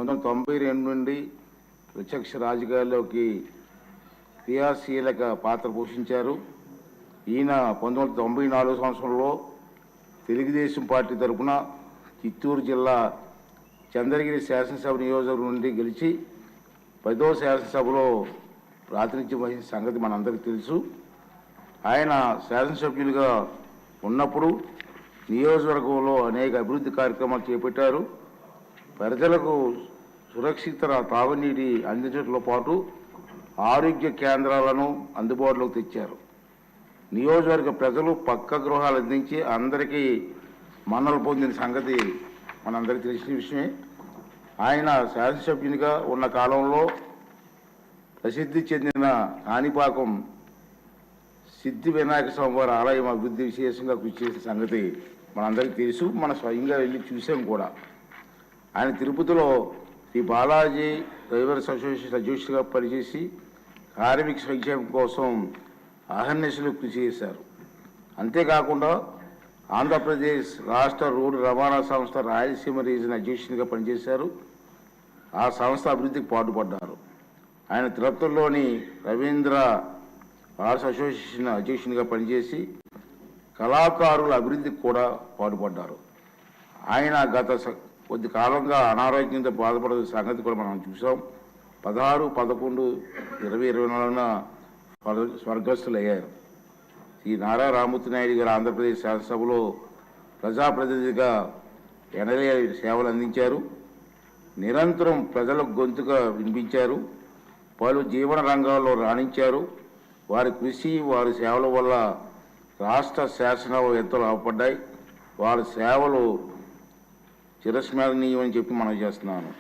1992 నుండి ప్రత్యక్ష రాజకీయాల్లోకి క్రియాశీలక పాత్ర పోషించారు. ఈయన 1994 సంవత్సరంలో తెలుగుదేశం పార్టీ తరఫున చిత్తూరు జిల్లా చంద్రగిరి శాసనసభ నియోజకవర్గం నుండి గెలిచి 10వ శాసనసభలో ప్రాతినిధ్యం వహించిన సంగతి మనందరికీ తెలుసు. ఆయన శాసనసభ్యులుగా ఉన్నప్పుడు నియోజకవర్గంలో అనేక అభివృద్ధి కార్యక్రమాలు చేపట్టారు. ప్రజలకు సురక్షిత తాగునీటి అందించడంతో పాటు ఆరోగ్య కేంద్రాలను అందుబాటులోకి తెచ్చారు. నియోజకవర్గ ప్రజలు పక్క గృహాలు అందించి అందరికీ మన్నలు పొందిన సంగతి మనందరికీ తెలిసిన విషయమే. ఆయన శాసనసభ్యునిగా ఉన్న కాలంలో ప్రసిద్ధి చెందిన కాణిపాకం సిద్ధి వినాయక స్వామివారి ఆలయం అభివృద్ధి విశేషంగా కృషి చేసిన సంగతి మనందరికీ తెలుసు. మనం స్వయంగా వెళ్ళి చూసాం కూడా. ఆయన తిరుపతిలో శ్రీ బాలాజీ డ్రైవర్స్ అసోసియేషన్ అధ్యక్షుడిగా పనిచేసి కార్మిక సంక్షేమం కోసం అహర్నిశలు కృషి చేశారు. అంతేకాకుండా ఆంధ్రప్రదేశ్ రాష్ట్ర రోడ్డు రవాణా సంస్థ రాయలసీమ రీజన్ అధ్యక్షునిగా పనిచేశారు. ఆ సంస్థ అభివృద్ధికి పాటుపడ్డారు. ఆయన తిరుపతిలోని రవీంద్ర ఆర్ట్స్ అసోసియేషన్ అధ్యక్షునిగా పనిచేసి కళాకారుల అభివృద్ధికి కూడా పాటుపడ్డారు. ఆయన గత కొద్ది కాలంగా అనారోగ్యంతో బాధపడే సంగతి కూడా మనం చూసాం. 16/11/2024న స్వర్గస్థులయ్యారు. శ్రీ నారా రామమూర్తి నాయుడు గారు ఆంధ్రప్రదేశ్ శాసనసభలో ప్రజాప్రతినిధిగా ఎనలేని సేవలు అందించారు. నిరంతరం ప్రజలకు గొంతుగా వినిపించారు. పలు జీవన రంగాల్లో రాణించారు. వారి కృషి, వారి సేవల వల్ల రాష్ట్ర శాసనాలు ఎంతో లాభపడ్డాయి. వారి సేవలు చిరస్మరణీయమని చెప్పి మనం చేస్తున్నాను.